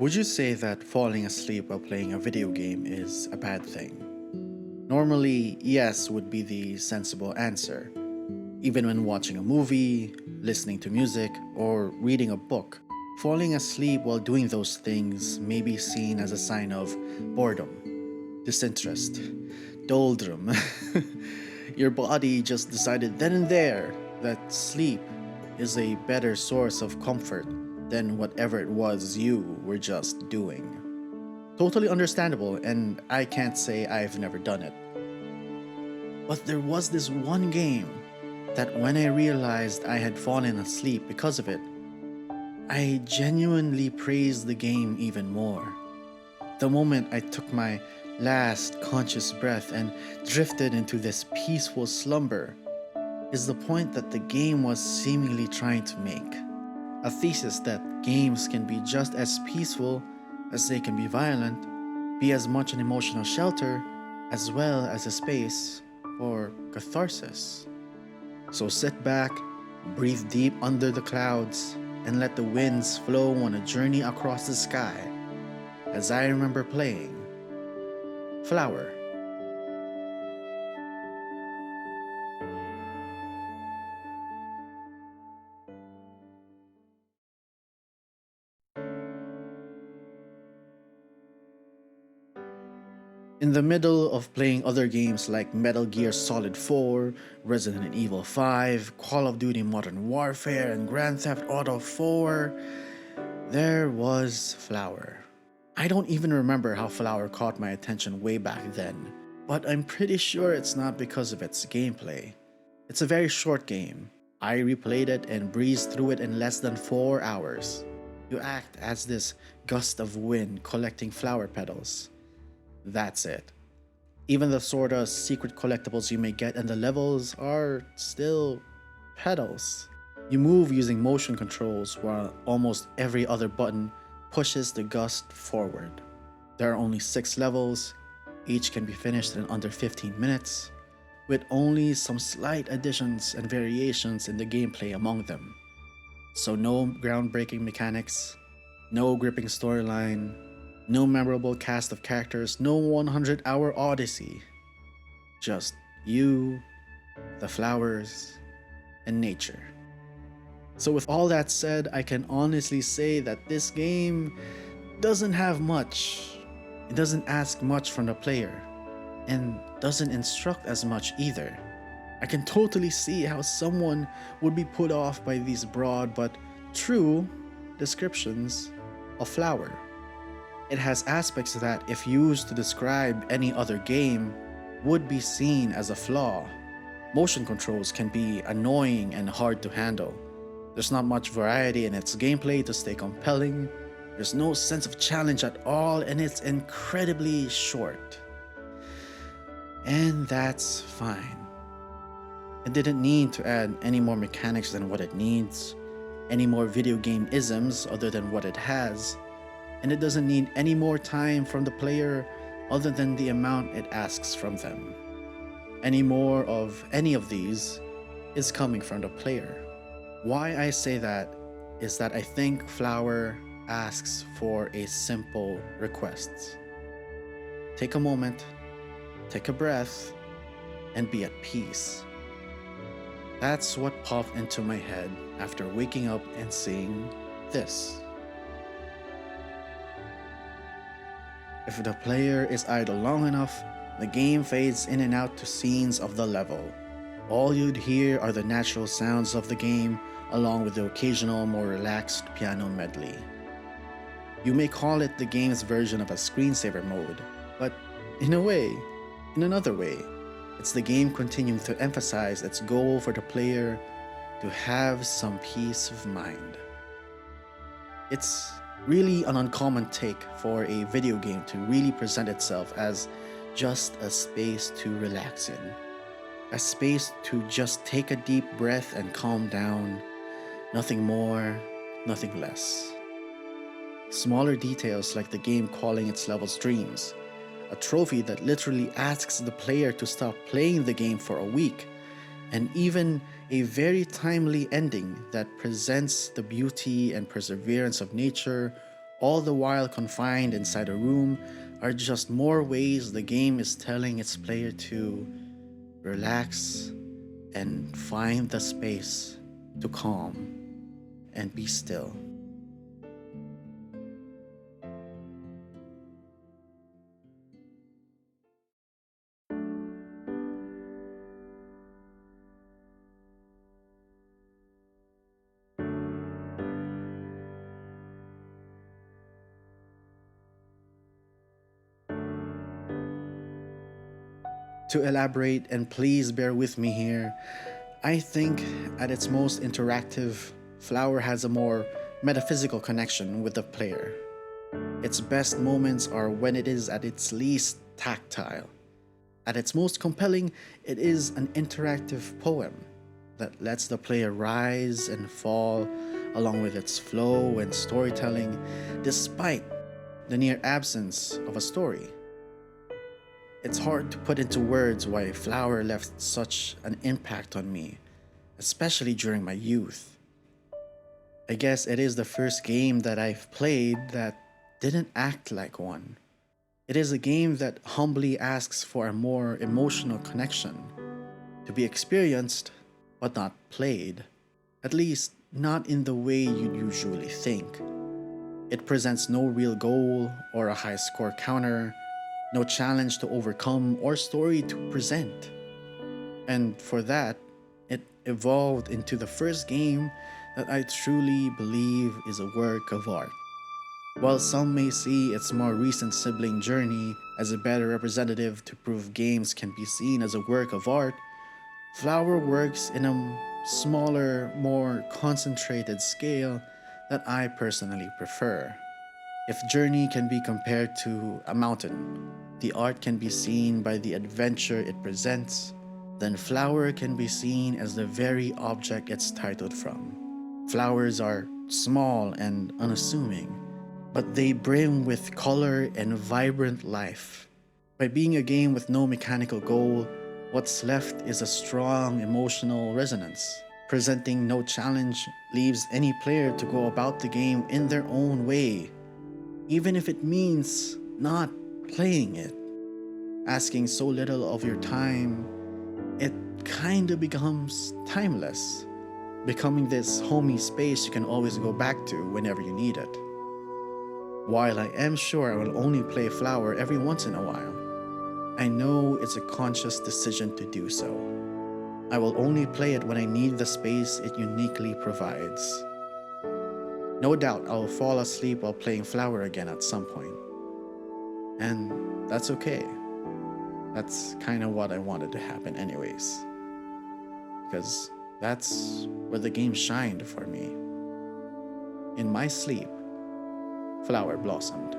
Would you say that falling asleep while playing a video game is a bad thing? Normally, yes would be the sensible answer. Even when watching a movie, listening to music, or reading a book, falling asleep while doing those things may be seen as a sign of boredom, disinterest, doldrum. Your body just decided then and there that sleep is a better source of comfort than whatever it was you were just doing. Totally understandable, and I can't say I've never done it. But there was this one game that when I realized I had fallen asleep because of it, I genuinely praised the game even more. The moment I took my last conscious breath and drifted into this peaceful slumber is the point that the game was seemingly trying to make. A thesis that games can be just as peaceful as they can be violent, be as much an emotional shelter as well as a space for catharsis. So sit back, breathe deep under the clouds, and let the winds flow on a journey across the sky as I remember playing Flower. In the middle of playing other games like Metal Gear Solid 4, Resident Evil 5, Call of Duty Modern Warfare, and Grand Theft Auto 4, there was Flower. I don't even remember how Flower caught my attention way back then, but I'm pretty sure it's not because of its gameplay. It's a very short game. I replayed it and breezed through it in less than 4 hours. You act as this gust of wind collecting flower petals. That's it. Even the sorta secret collectibles you may get in the levels are still petals. You move using motion controls while almost every other button pushes the gust forward. There are only 6 levels, each can be finished in under 15 minutes, with only some slight additions and variations in the gameplay among them. So no groundbreaking mechanics, no gripping storyline, no memorable cast of characters, no 100-hour odyssey. Just you, the flowers, and nature. So with all that said, I can honestly say that this game doesn't have much. It doesn't ask much from the player, and doesn't instruct as much either. I can totally see how someone would be put off by these broad but true descriptions of Flower. It has aspects that, if used to describe any other game, would be seen as a flaw. Motion controls can be annoying and hard to handle. There's not much variety in its gameplay to stay compelling. There's no sense of challenge at all, and it's incredibly short. And that's fine. It didn't need to add any more mechanics than what it needs, any more video game isms other than what it has, and it doesn't need any more time from the player other than the amount it asks from them. Any more of any of these is coming from the player. Why I say that is that I think Flower asks for a simple request. Take a moment, take a breath, and be at peace. That's what popped into my head after waking up and seeing this. If the player is idle long enough, the game fades in and out to scenes of the level. All you'd hear are the natural sounds of the game, along with the occasional more relaxed piano medley. You may call it the game's version of a screensaver mode, but in another way, it's the game continuing to emphasize its goal for the player to have some peace of mind. It's really an uncommon take for a video game to really present itself as just a space to relax in. A space to just take a deep breath and calm down. Nothing more, nothing less. Smaller details like the game calling its levels dreams, a trophy that literally asks the player to stop playing the game for a week, and even a very timely ending that presents the beauty and perseverance of nature all the while confined inside a room, are just more ways the game is telling its player to relax and find the space to calm and be still. To elaborate, and please bear with me here, I think at its most interactive, Flower has a more metaphysical connection with the player. Its best moments are when it is at its least tactile. At its most compelling, it is an interactive poem that lets the player rise and fall along with its flow and storytelling, despite the near absence of a story. It's hard to put into words why Flower left such an impact on me, especially during my youth. I guess it is the first game that I've played that didn't act like one. It is a game that humbly asks for a more emotional connection, to be experienced but not played, at least not in the way you'd usually think. It presents no real goal or a high score counter, no challenge to overcome or story to present. And for that, it evolved into the first game that I truly believe is a work of art. While some may see its more recent sibling Journey as a better representative to prove games can be seen as a work of art, Flower works in a smaller, more concentrated scale that I personally prefer. If Journey can be compared to a mountain, the art can be seen by the adventure it presents, then Flower can be seen as the very object it's titled from. Flowers are small and unassuming, but they brim with color and vibrant life. By being a game with no mechanical goal, what's left is a strong emotional resonance. Presenting no challenge leaves any player to go about the game in their own way, even if it means not playing it. Asking so little of your time, it kinda becomes timeless, becoming this homey space you can always go back to whenever you need it. While I am sure I will only play Flower every once in a while, I know it's a conscious decision to do so. I will only play it when I need the space it uniquely provides. No doubt I'll fall asleep while playing Flower again at some point. And that's okay. That's kind of what I wanted to happen anyways. Because that's where the game shined for me. In my sleep, Flower blossomed.